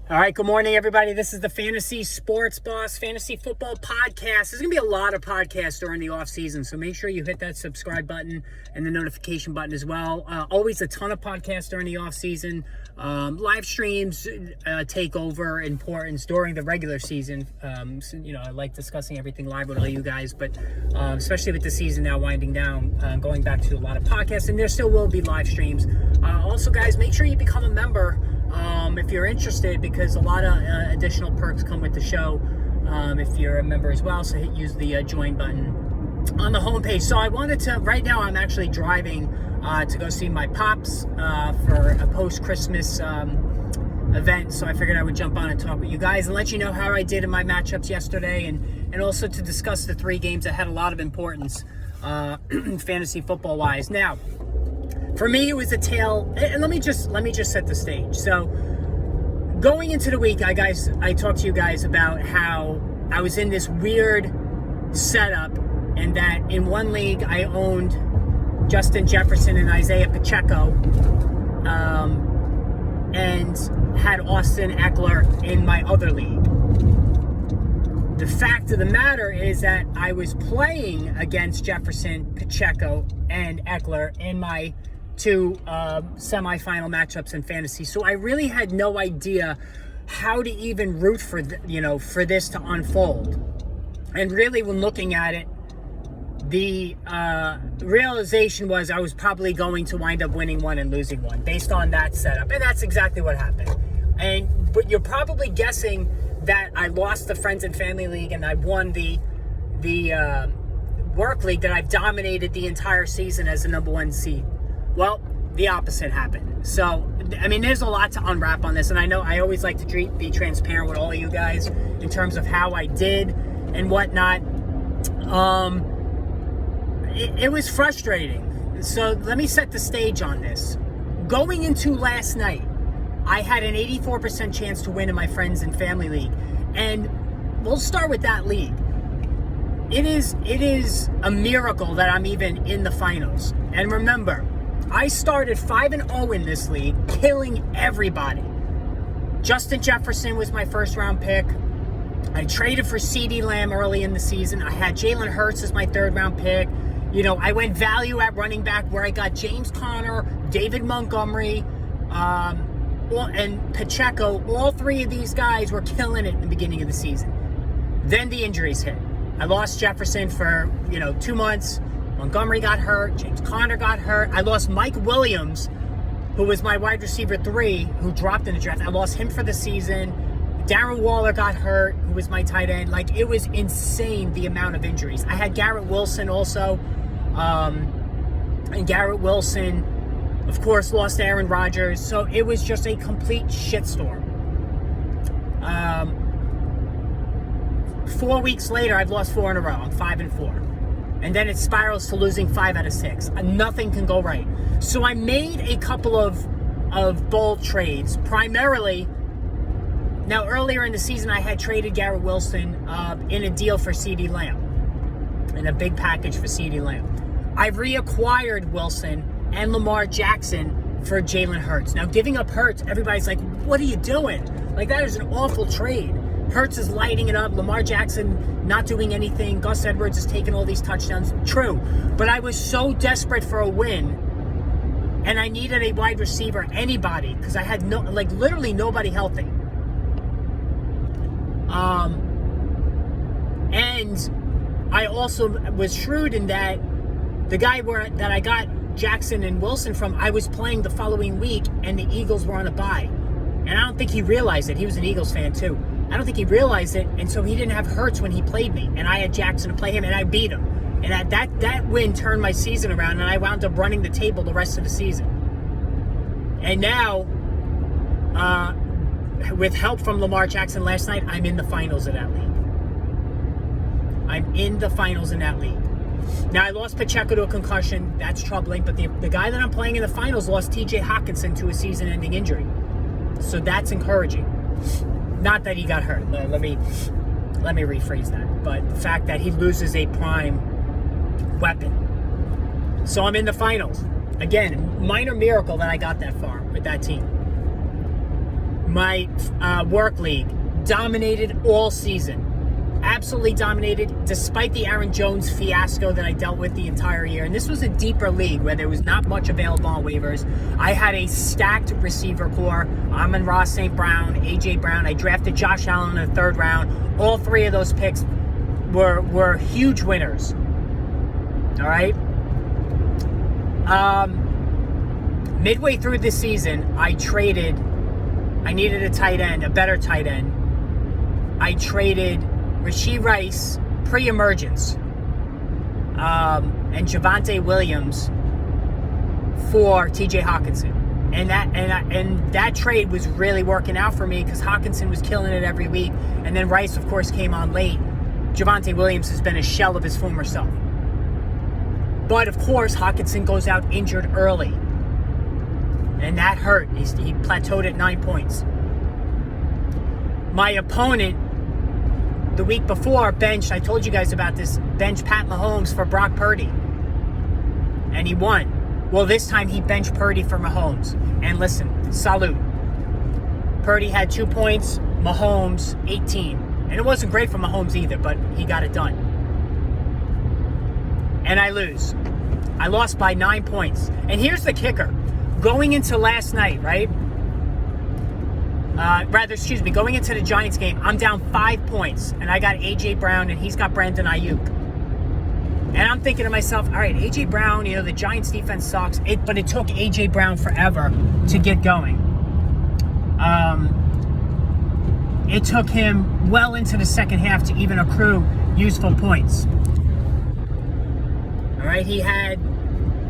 All right, good morning, everybody. This is the Fantasy Sports Boss Fantasy Football Podcast. There's going to be a lot of podcasts during the off-season, so make sure you hit that subscribe button and the notification button as well. Always a ton of podcasts during the off-season. Live streams take over importance during the regular season. I like discussing everything live with all you guys, but especially with the season now winding down, going back to a lot of podcasts, and there still will be live streams. Also, guys, make sure you become a member if you're interested, because a lot of additional perks come with the show if you're a member as well. So use the join button on the homepage. So I wanted to, right now I'm actually driving to go see my pops for a post-Christmas event. So I figured I would jump on and talk with you guys and let you know how I did in my matchups yesterday, and also to discuss the three games that had a lot of importance fantasy football wise. Now, for me, it was a tale, and let me just set the stage. So, going into the week, I talked to you guys about how I was in this weird setup, and that in one league I owned Justin Jefferson and Isaiah Pacheco, and had Austin Eckler in my other league. The fact of the matter is that I was playing against Jefferson, Pacheco, and Eckler in my two semifinal matchups in fantasy. So I really had no idea how to even root for this to unfold. And really, when looking at it, the realization was I was probably going to wind up winning one and losing one based on that setup. And that's exactly what happened. But you're probably guessing that I lost the Friends and Family League and I won the work league that I've dominated the entire season as the number one seed. Well, the opposite happened. So, I mean, there's a lot to unwrap on this, and I know I always like to be transparent with all of you guys in terms of how I did and whatnot. It was frustrating. So let me set the stage on this. Going into last night, I had an 84% chance to win in my Friends and Family League, and we'll start with that league. It is a miracle that I'm even in the finals. And remember, I started 5-0 in this league, killing everybody. Justin Jefferson was my first round pick. I traded for CeeDee Lamb early in the season. I had Jalen Hurts as my third round pick. I went value at running back where I got James Conner, David Montgomery, and Pacheco. All three of these guys were killing it in the beginning of the season. Then the injuries hit. I lost Jefferson for 2 months. Montgomery got hurt. James Conner got hurt. I lost Mike Williams, who was my wide receiver 3, who dropped in the draft. I lost him for the season. Darren Waller got hurt, who was my tight end. It was insane, the amount of injuries. I had Garrett Wilson also. And Garrett Wilson, of course, lost Aaron Rodgers. So it was just a complete shitstorm. 4 weeks later, I've lost 4 in a row. I'm 5-4. And then it spirals to losing 5 out of 6. Nothing can go right. So I made a couple of bold trades. Primarily, now earlier in the season, I had traded Garrett Wilson in a deal for CeeDee Lamb. In a big package for CeeDee Lamb. I reacquired Wilson and Lamar Jackson for Jalen Hurts. Now, giving up Hurts, everybody's like, what are you doing? That is an awful trade. Hurts is lighting it up. Lamar Jackson not doing anything. Gus Edwards is taking all these touchdowns. True. But I was so desperate for a win, and I needed a wide receiver, anybody, because I had literally nobody healthy. And I also was shrewd in that the guy that I got Jackson and Wilson from, I was playing the following week, and the Eagles were on a bye. And I don't think he realized it. He was an Eagles fan, too. I don't think he realized it, and so he didn't have Hurts when he played me, and I had Jackson to play him, and I beat him. And that win turned my season around, and I wound up running the table the rest of the season. And now, with help from Lamar Jackson last night, I'm in the finals of that league. I'm in the finals in that league. Now, I lost Pacheco to a concussion. That's troubling, but the guy that I'm playing in the finals lost TJ Hawkinson to a season-ending injury. So that's encouraging. Not that he got hurt. Let me rephrase that. But the fact that he loses a prime weapon. So I'm in the finals. Again, minor miracle that I got that far with that team. my work league, dominated all season. Absolutely dominated, despite the Aaron Jones fiasco that I dealt with the entire year. And this was a deeper league where there was not much available on waivers. I had a stacked receiver core. Amon-Ra St. Brown, A.J. Brown. I drafted Josh Allen in the 3rd round. All 3 of those picks were huge winners. All right? Midway through this season, I needed a tight end, a better tight end. I traded Rashee Rice, pre-emergence, and Javonte Williams for T.J. Hawkinson, and that trade was really working out for me because Hawkinson was killing it every week, and then Rice, of course, came on late. Javonte Williams has been a shell of his former self, but of course, Hawkinson goes out injured early, and that hurt. He plateaued at 9 points. My opponent, the week before, benched, I told you guys about this, benched Pat Mahomes for Brock Purdy. And he won. Well, this time he benched Purdy for Mahomes. And listen, salute. Purdy had 2 points, Mahomes 18. And it wasn't great for Mahomes either, but he got it done. And I lose. I lost by 9 points. And here's the kicker. Going into last night, right? Going into the Giants game, I'm down 5 points, and I got A.J. Brown, and he's got Brandon Ayuk. And I'm thinking to myself, all right, A.J. Brown, the Giants defense sucks, but it took A.J. Brown forever to get going. It took him well into the second half to even accrue useful points. All right, he had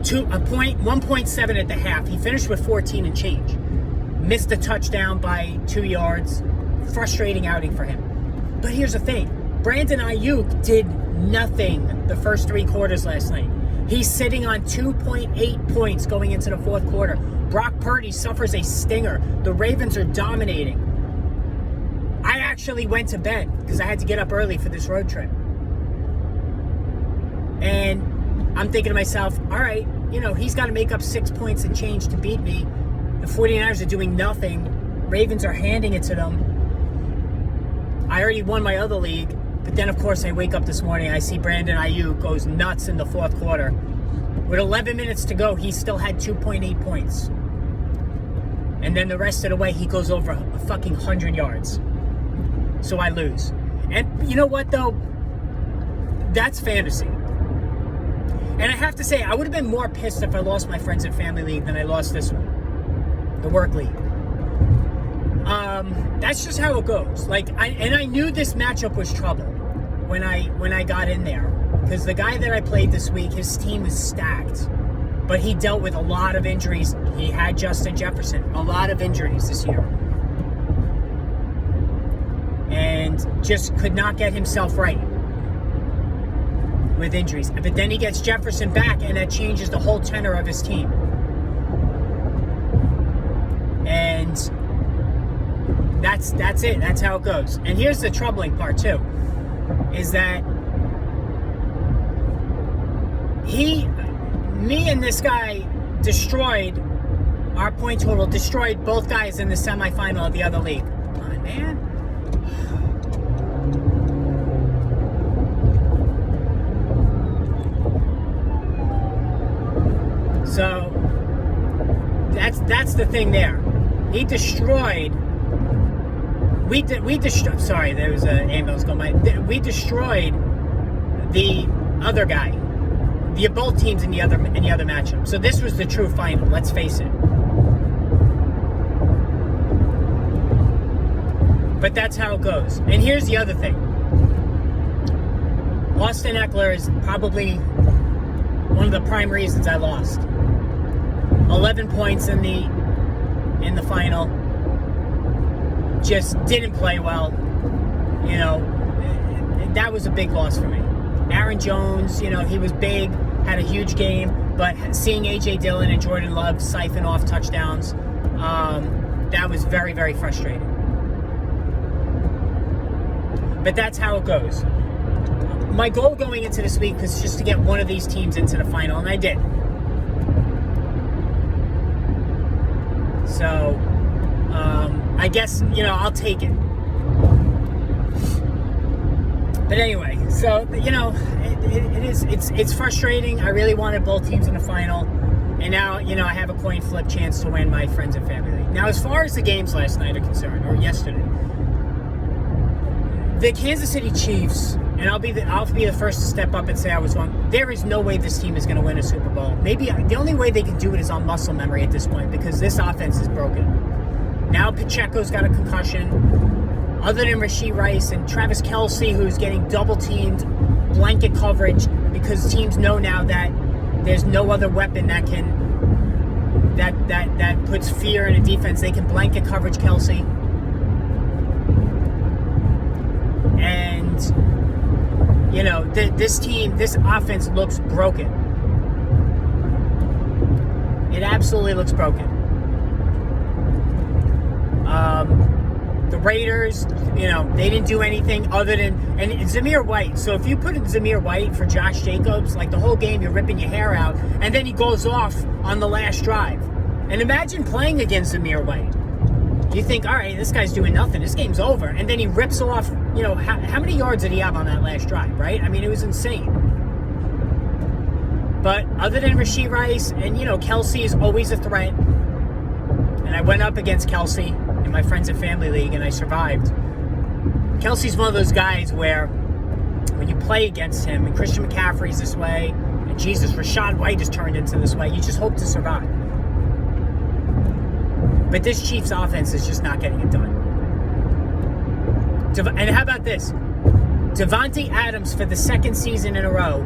1.7 at the half. He finished with 14 and change. Missed a touchdown by 2 yards. Frustrating outing for him. But here's the thing. Brandon Ayuk did nothing the first 3 quarters last night. He's sitting on 2.8 points going into the 4th quarter. Brock Purdy suffers a stinger. The Ravens are dominating. I actually went to bed because I had to get up early for this road trip. And I'm thinking to myself, all right, he's got to make up 6 points and change to beat me. The 49ers are doing nothing. Ravens are handing it to them. I already won my other league, but then, of course, I wake up this morning, I see Brandon Ayuk goes nuts in the 4th quarter. With 11 minutes to go, he still had 2.8 points. And then the rest of the way, he goes over a fucking 100 yards. So I lose. And you know what, though? That's fantasy. And I have to say, I would have been more pissed if I lost my Friends and Family League than I lost this one. The work league. That's just how it goes. I knew this matchup was trouble when I got in there, because the guy that I played this week, his team was stacked, but he dealt with a lot of injuries. He had Justin Jefferson, a lot of injuries this year, and just could not get himself right with injuries. But then he gets Jefferson back, and that changes the whole tenor of his team. And that's it. That's how it goes. And here's the troubling part too, is that me and this guy destroyed our point total, destroyed both guys in the semifinal of the other league. Come on, man. So that's the thing there. He destroyed. We destroyed. Sorry, there was an ambulance going by. We destroyed the other guy, both teams in the other matchup. So this was the true final. Let's face it. But that's how it goes. And here's the other thing. Austin Eckler is probably one of the prime reasons I lost. 11 points in the final. Just didn't play well. That was a big loss for me. Aaron Jones, he was big, had a huge game, but seeing A.J. Dillon and Jordan Love siphon off touchdowns, that was very, very frustrating. But that's how it goes. My goal going into this week was just to get one of these teams into the final, and I did. So, I guess, I'll take it. But anyway, so, it's frustrating. I really wanted both teams in the final. And now, I have a coin flip chance to win my friends and family league. Now, as far as the games last night are concerned, or yesterday, the Kansas City Chiefs, and I'll be the first to step up and say I was wrong. There is no way this team is going to win a Super Bowl. Maybe the only way they can do it is on muscle memory at this point, because this offense is broken. Now Pacheco's got a concussion. Other than Rashee Rice and Travis Kelce, who's getting double-teamed, blanket coverage, because teams know now that there's no other weapon that puts fear in a defense. They can blanket coverage Kelce. And, this offense looks broken. It absolutely looks broken. The Raiders, they didn't do anything other than, and Zamir White. So if you put in Zamir White for Josh Jacobs, like the whole game, you're ripping your hair out, and then he goes off on the last drive. And imagine playing against Zamir White. You think, all right, this guy's doing nothing. This game's over. And then he rips off, how many yards did he have on that last drive, right? I mean, it was insane. But other than Rashee Rice, and, Kelce is always a threat. And I went up against Kelce in my friends and family league, and I survived. Kelce's one of those guys where when you play against him, and Christian McCaffrey's this way, and Jesus, Rachaad White has turned into this way, you just hope to survive. But this Chiefs offense is just not getting it done. And how about this? Davante Adams, for the second season in a row,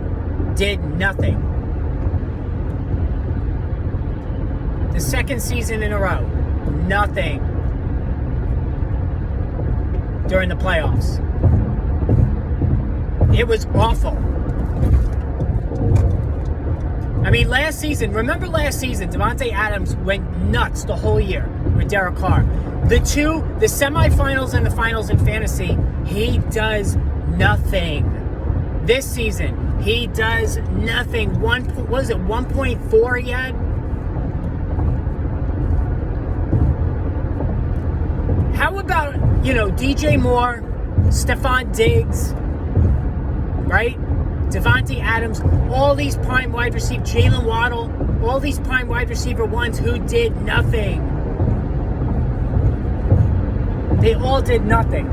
did nothing. The second season in a row, nothing during the playoffs. It was awful. I mean, remember last season, Davante Adams went nuts the whole year with Derek Carr. The semifinals and the finals in fantasy, he does nothing. This season, he does nothing. 1.4 he had? How about, DJ Moore, Stephon Diggs, right? Davante Adams, all these prime wide receiver, Jalen Waddle, all these prime wide receiver ones who did nothing. They all did nothing.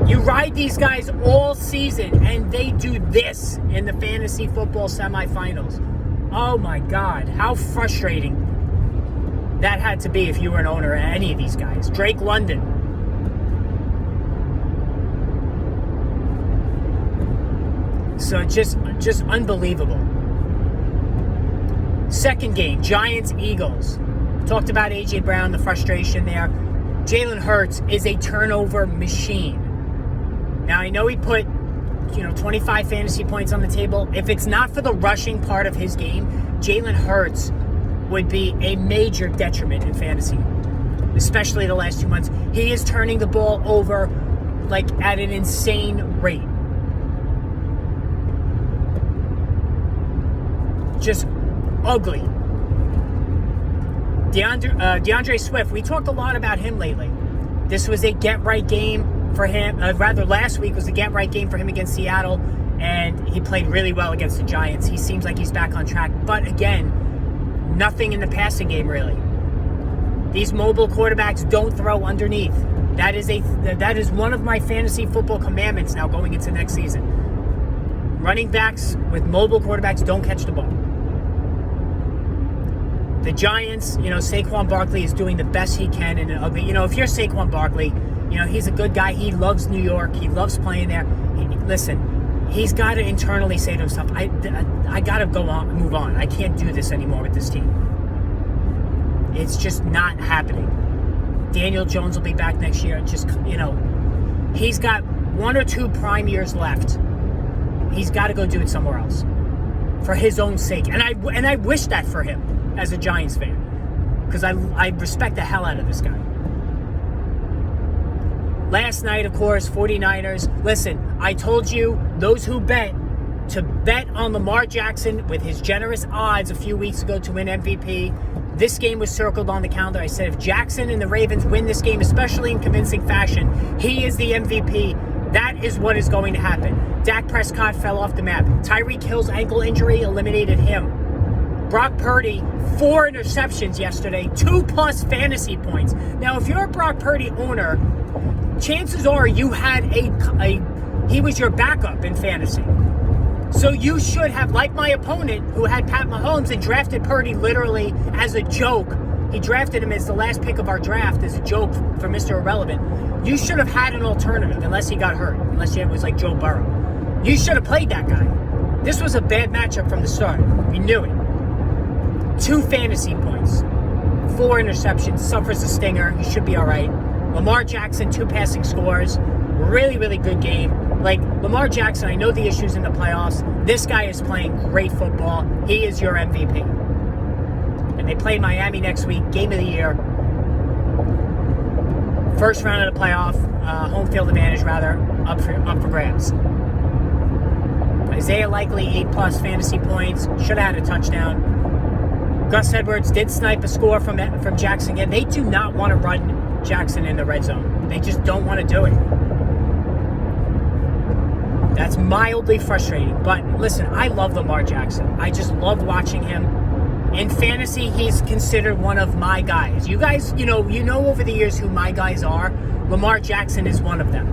You ride these guys all season, and they do this in the fantasy football semifinals. Oh my God, how frustrating that had to be if you were an owner of any of these guys. Drake London. So just unbelievable. Second game, Giants-Eagles. Talked about A.J. Brown, the frustration there. Jalen Hurts is a turnover machine. Now, I know he put 25 fantasy points on the table. If it's not for the rushing part of his game, Jalen Hurts would be a major detriment in fantasy, especially the last 2 months. He is turning the ball over like at an insane rate. Just ugly. DeAndre Swift, we talked a lot about him lately. This was a get-right game for him. Last week was a get-right game for him against Seattle, and he played really well against the Giants. He seems like he's back on track. But again, nothing in the passing game, really. These mobile quarterbacks don't throw underneath. That is one of my fantasy football commandments now going into next season. Running backs with mobile quarterbacks don't catch the ball. The Giants, Saquon Barkley is doing the best he can in an ugly. If you're Saquon Barkley, he's a good guy. He loves New York. He loves playing there. Listen, he's got to internally say to himself, I got to move on. I can't do this anymore with this team. It's just not happening. Daniel Jones will be back next year. He's got 1 or 2 prime years left. He's got to go do it somewhere else for his own sake. And I wish that for him as a Giants fan, because I respect the hell out of this guy. Last night, of course, 49ers. Listen, I told you, those who bet to bet on Lamar Jackson with his generous odds a few weeks ago to win MVP. This game was circled on the calendar. I said if Jackson and the Ravens win this game, especially in convincing fashion, he is the MVP. That is what is going to happen. Dak Prescott fell off the map. Tyreek Hill's ankle injury eliminated him. Brock Purdy, 4 interceptions yesterday, 2+ fantasy points. Now, if you're a Brock Purdy owner, chances are you had he was your backup in fantasy. So you should have, like my opponent who had Pat Mahomes and drafted Purdy literally as a joke. He drafted him as the last pick of our draft as a joke for Mr. Irrelevant. You should have had an alternative unless he got hurt, unless it was like Joe Burrow. You should have played that guy. This was a bad matchup from the start. We knew it. 2 fantasy points, 4 interceptions, suffers a stinger. He should be all right. Lamar Jackson, 2 passing scores. Really, really good game. Like, Lamar Jackson, I know the issues in the playoffs. This guy is playing great football. He is your MVP. And they play Miami next week, game of the year. First round of the playoff, home field advantage, rather, up for grabs. Isaiah Likely, 8+ fantasy points. Should have had a touchdown. Gus Edwards did snipe a score from Jackson again. They do not want to run Jackson in the red zone. They just don't want to do it. That's mildly frustrating. But listen, I love Lamar Jackson. I just love watching him. In fantasy, he's considered one of my guys. You guys, you know over the years who my guys are. Lamar Jackson is one of them.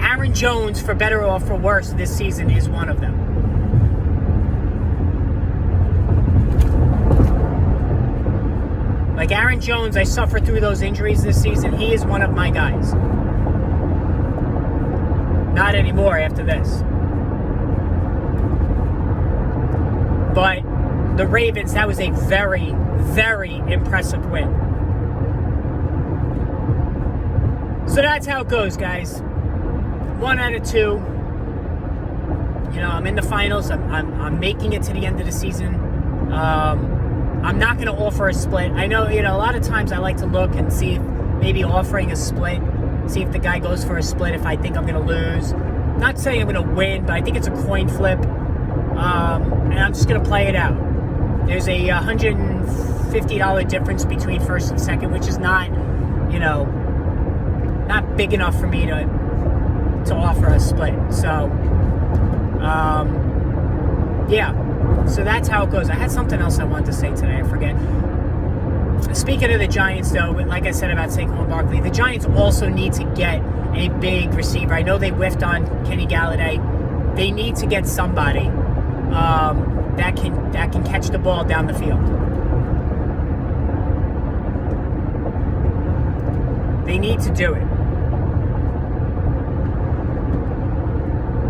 Aaron Jones, for better or for worse, this season is one of them. Like Aaron Jones, I suffered through those injuries this season. He is one of my guys. Not anymore after this. But the Ravens, that was a very, very impressive win. So that's how it goes, guys. 1 out of 2. I'm in the finals. I'm making it to the end of the season. I'm not going to offer a split. I know, a lot of times I like to look and see if maybe offering a split, see if the guy goes for a split if I think I'm going to lose. Not saying I'm going to win, but I think it's a coin flip. And I'm just going to play it out. There's a $150 difference between first and second, which is not, not big enough for me to offer a split. So, yeah. So that's how it goes. I had something else I wanted to say today. I forget. Speaking of the Giants, though, like I said about Saquon Barkley, the Giants also need to get a big receiver. I know they whiffed on Kenny Galladay. They need to get somebody that can catch the ball down the field. They need to do it.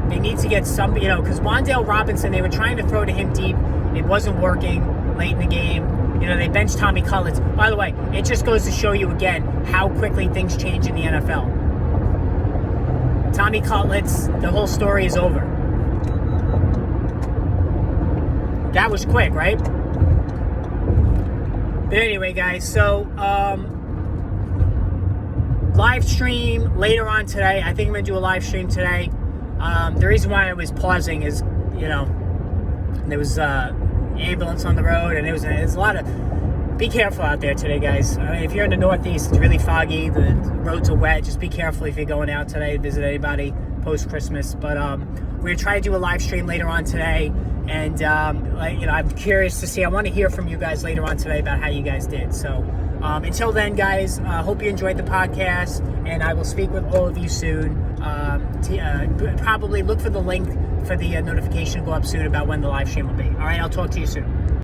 They need to get some, because Wan'Dale Robinson, they were trying to throw to him deep. It wasn't working late in the game. They benched Tommy Cutlets. By the way, it just goes to show you again how quickly things change in the NFL. Tommy Cutlets, the whole story is over. That was quick, right? But anyway, guys, so live stream later on today. I think I'm going to do a live stream today. The reason why I was pausing is, there was ambulance on the road, and there's a lot of... Be careful out there today, guys. If you're in the Northeast, it's really foggy. The roads are wet. Just be careful if you're going out today to visit anybody post-Christmas. But we're going to try to do a live stream later on today. And, I'm curious to see. I want to hear from you guys later on today about how you guys did. So until then, guys, hope you enjoyed the podcast. And I will speak with all of you soon. Probably look for the link for the notification to go up soon about when the live stream will be. All right, I'll talk to you soon.